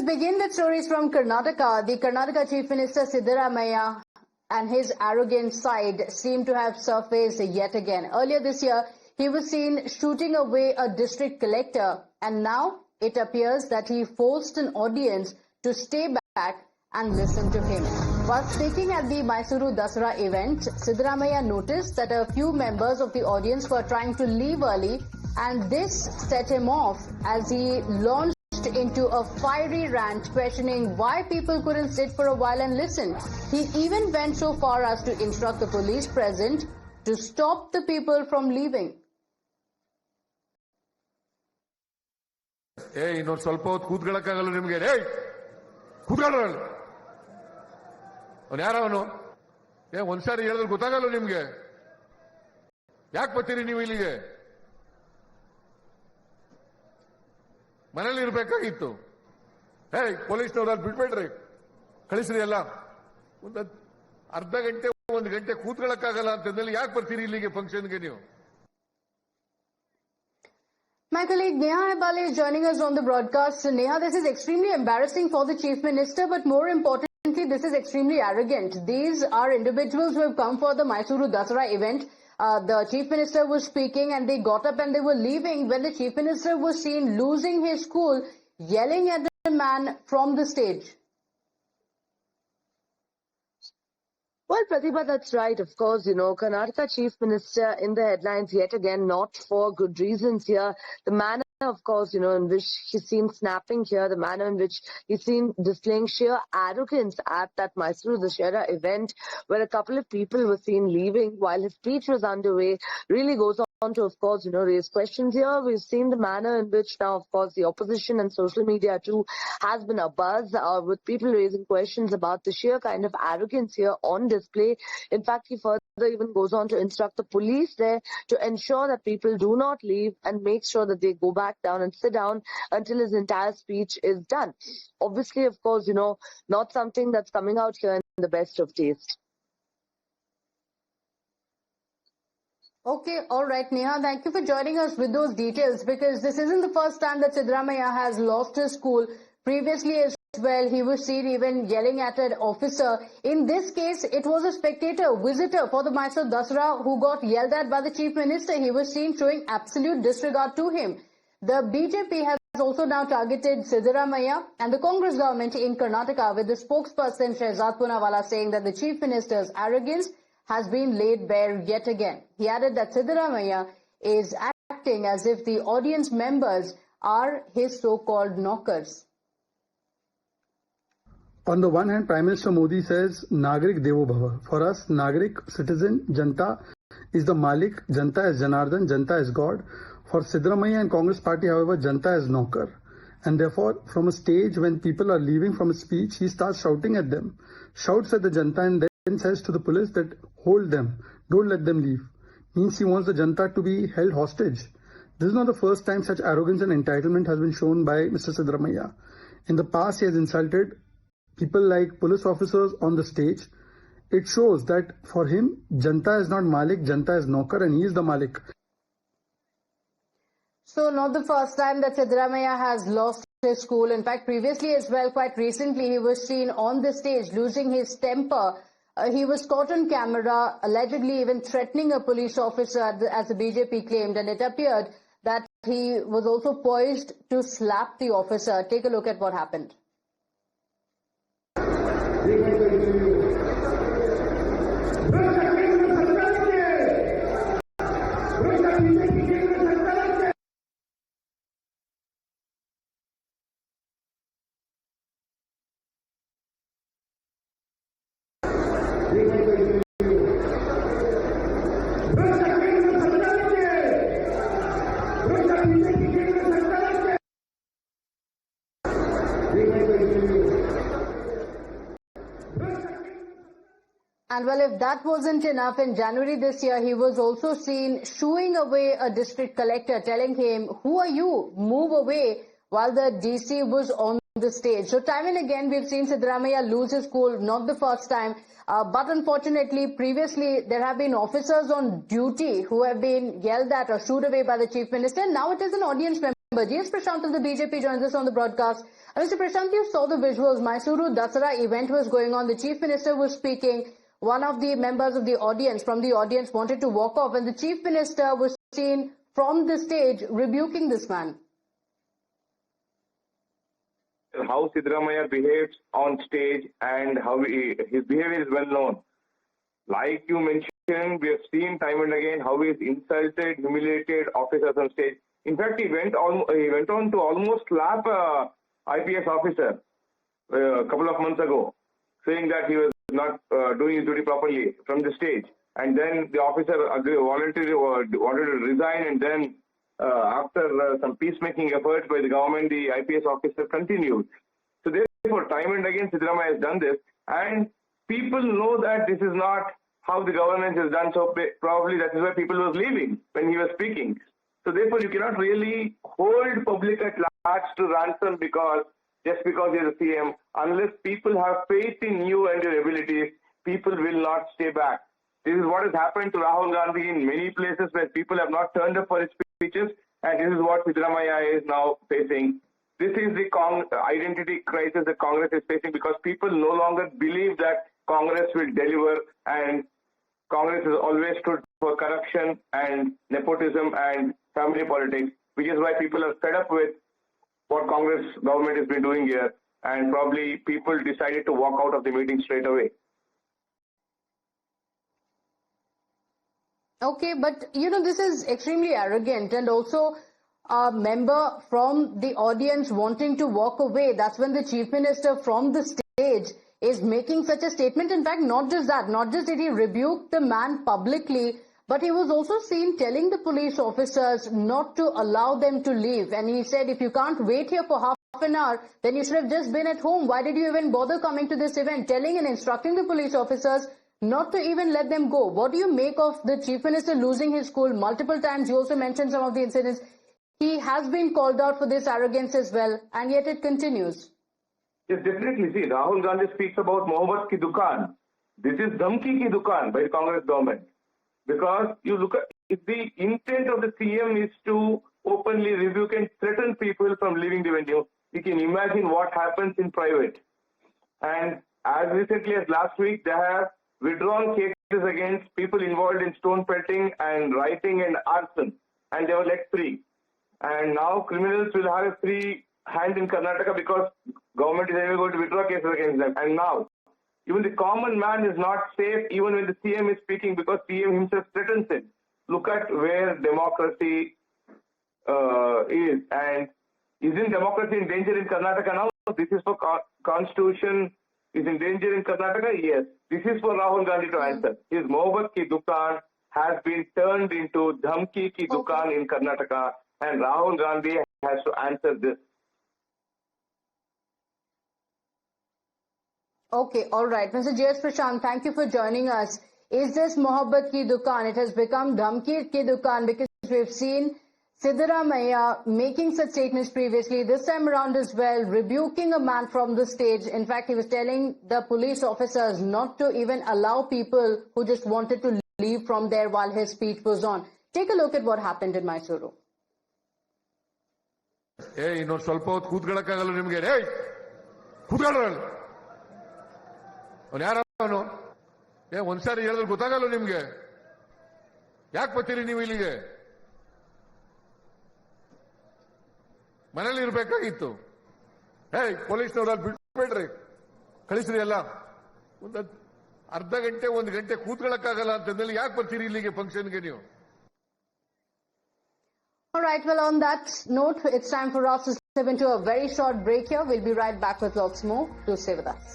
let's begin with stories from Karnataka. The Karnataka Chief Minister Siddaramaiah and his arrogant side seem to have surfaced yet again. Earlier this year, he was seen shooting away a district collector, and now it appears that he forced an audience to stay back and listen to him. While speaking at the Mysuru Dasara Event, Siddaramaiah noticed that a few members of the audience were trying to leave early, and this set him off as he launched into a fiery rant questioning why people couldn't sit for a while and listen. He even went so far as to instruct the police present to stop the people from leaving. Hey, ಇನ್ನೊಂದು ಸ್ವಲ್ಪ ಹೊತ್ತು ಕೂತ್ಕೊಳ್ಳಕ್ಕಾಗಲ್ಲ ನಿಮ್ಗೆ. ಏಯ್ ಕೂತ್ಕೊಳ್ಳಲ್ಲ ಅವನು ಯಾರವನು? ಒಂದ್ಸಾರಿ ಹೇಳಿದ್ರೆ ಗೊತ್ತಾಗಲ್ಲ ನಿಮ್ಗೆ. ಯಾಕೆ ಬರ್ತೀರಿ ನೀವು ಇಲ್ಲಿಗೆ? ಮನೇಲಿ ಇರ್ಬೇಕಾಗಿತ್ತು. ಹೇಯ್ ಪೊಲೀಸ್ನವ್ರು ಬಿಟ್ಬಿಡ್ರಿ, ಕಳಿಸ್ರಿ ಎಲ್ಲ. ಒಂದು ಅರ್ಧ ಗಂಟೆ 1 ಗಂಟೆ ಕೂತ್ಕೊಳ್ಳಕ್ಕಾಗಲ್ಲ ಅಂತಂದಲ್ಲಿ ಯಾಕೆ ಬರ್ತೀರಿ ಇಲ್ಲಿಗೆ ಫಂಕ್ಷನ್ಗೆ ನೀವು? My colleague Neha Hebale is joining us on the broadcast. Neha, this is extremely embarrassing for the Chief Minister, but more importantly, this is extremely arrogant. These are individuals who have come for the Mysuru Dasara event. The Chief Minister was speaking and they got up and they were leaving when the Chief Minister was seen losing his cool, yelling at the man from the stage. Well, Pratibha, that's right. Of course, Karnataka Chief Minister in the headlines yet again, not for good reasons here. The manner, of course, in which he's seen snapping here, the manner in which he's seen displaying sheer arrogance at that Mysuru Dasara event, where a couple of people were seen leaving while his speech was underway, really goes on to, of course, raise questions here. We've seen the manner in which now, of course, the opposition and social media too has been abuzz with people raising questions about the sheer kind of arrogance here on display. In fact, he further even goes on to instruct the police there to ensure that people do not leave and make sure that they go back down and sit down until his entire speech is done. Obviously, of course, not something that's coming out here in the best of taste. Okay, all right, Neha, thank you for joining us with those details, because this isn't the first time that Siddaramaiah has lost his cool. Previously as well, he was seen even yelling at an officer. In this case, it was a spectator, visitor for the Mysuru Dasara who got yelled at by the Chief Minister. He was seen showing absolute disregard to him. The BJP has also now targeted Siddaramaiah and the Congress government in Karnataka, with the spokesperson Shehzad Poonawalla saying that the Chief Minister's arrogance has been laid bare yet again. He added that Siddaramaiah is acting as if the audience members are his so-called knockers. On the one hand, Prime Minister Modi says, Nagrik Devo Bhava. For us, Nagrik, citizen, Janta is the Malik, Janta is Janardhan, Janta is God. For Siddaramaiah and Congress party, however, Janta is knocker. And therefore, from a stage when people are leaving from a speech, he starts shouting at them, shouts at the Janta and then says to the police that hold them, don't let them leave. Means he wants the Janta to be held hostage. This is not the first time such arrogance and entitlement has been shown by Mr. Siddaramaiah. In the past, he has insulted people like police officers on the stage. It shows that for him, Janta is not Malik, Janta is Knocker, and he is the Malik. So not the first time that Siddaramaiah has lost his cool. In fact, previously as well, quite recently, he was seen on the stage losing his temper. He was caught on camera, allegedly even threatening a police officer, as the BJP claimed, and it appeared that he was also poised to slap the officer. Take a look at what happened. And well, if that wasn't enough, in January this year, he was also seen shooing away a district collector, telling him, "Who are you? Move away," while the DC was on the stage. So time and again, we've seen Siddaramaiah lose his cool, not the first time. But unfortunately, previously, there have been officers on duty who have been yelled at or shooed away by the Chief Minister. Now it is an audience member GS Prashant of the BJP joins us on the broadcast. Mr. Prashant, you saw the visuals. Mysuru Dasara Event was going on. The Chief Minister was speaking. One of the members of the audience, from the audience, wanted to walk off, and the Chief Minister was seen from the stage rebuking this man. How Siddaramaiah behaves on stage and how his behavior is well known. Like you mentioned, we have seen time and again how he has insulted, humiliated officers on stage. In fact, he went on to almost slap a IPS officer a couple of months ago, saying that he was not doing his duty properly from the stage. And then the officer voluntarily wanted to resign, and then after some peacemaking efforts by the government, the IPS officer continued. So therefore, time and again, Siddaramaiah has done this, and people know that this is not how the governance is done. So probably that is why people were leaving when he was speaking. So therefore, you cannot really hold public at large to ransom just because he is a CM. Unless people have faith in you and your abilities, people will not stay back. This is what has happened to Rahul Gandhi in many places where people have not turned up for his speeches, and this is what Siddaramaiah is now facing. This is the identity crisis that Congress is facing, because people no longer believe that Congress will deliver, and Congress has always stood for corruption and nepotism and family politics, which is why people are fed up with what Congress government has been doing here, and probably people decided to walk out of the meeting straight away. Okay, but this is extremely arrogant, and also a member from the audience wanting to walk away. That's when the Chief Minister from the stage is making such a statement. In fact, not just that, not just did he rebuke the man publicly, but he was also seen telling the police officers not to allow them to leave. And he said, if you can't wait here for half an hour, then you should have just been at home. Why did you even bother coming to this event? Telling and instructing the police officers not to even let them go. What do you make of the Chief Minister losing his cool multiple times? You also mentioned some of the incidents. He has been called out for this arrogance as well, and yet it continues. Yes, definitely. See, Rahul Gandhi speaks about Mohammed ki dukaan. This is dhamki ki dukaan by the Congress government. Because you look at, if the intent of the CM is to openly rebuke and threaten people from leaving the venue, you can imagine what happens in private. And as recently as last week, they have withdrawn cases against people involved in stone pelting and rioting and arson, and they were let free. And now criminals will have a free hand in Karnataka because government is anyway going to withdraw cases against them. And now, even the common man is not safe even when the CM is speaking, because CM himself threatens it. Look at where democracy is. And isn't democracy in danger in Karnataka now? This is for constitution is in danger in Karnataka? Yes. This is for Rahul Gandhi to answer. His Mohabbat ki dukaan has been turned into dhamki ki dukaan in Karnataka, and Rahul Gandhi has to answer this. Okay, all right. Mr. GS Prashant, thank you for joining us. Is this Mohabbat ki dukaan? It has become dhamki ki dukaan, because we've seen Siddaramaiah making such statements previously, this time around as well, rebuking a man from the stage. In fact, he was telling the police officers not to even allow people who just wanted to leave from there while his speech was on. Take a look at what happened in Mysuru. Hey, ಇನ್ನೊಂದು ಸ್ವಲ್ಪ ಹೊತ್ತು ಕೂತ್ಕೊಳ್ಳಕ್ಕಾಗಲ್ಲ ನಿಮ್ಗೆ? ಏಯ್, ಕೂತ್ಕೊಳ್ಳಲ್ಲ. ಅವನು ಯಾರವನು? ಒಂದ್ಸಾರಿ ಹೇಳಿದ್ರೆ ಗೊತ್ತಾಗಲ್ಲ ನಿಮ್ಗೆ? ಯಾಕೆ ಬರ್ತೀರಿ ನೀವು ಇಲ್ಲಿಗೆ? ಮನೇಲಿ ಇರ್ಬೇಕಾಗಿತ್ತು. ಹೇಯ್, ಪೊಲೀಸ್ನವ್ರು ಬಿಟ್ಬಿಡ್ರಿ, ಕಳಿಸ್ರಿ ಎಲ್ಲ. ಒಂದು ಅರ್ಧ ಗಂಟೆ 1 ಗಂಟೆ ಕೂತ್ಕೊಳ್ಳಕ್ಕಾಗಲ್ಲ ಅಂತಂದಲ್ಲಿ ಯಾಕೆ ಬರ್ತೀರಿ ಇಲ್ಲಿಗೆ ಫಂಕ್ಷನ್ಗೆ ನೀವು? All right, well, on that note, it's time for us to step into a very short break here. We'll be right back with lots more. Do stay with us.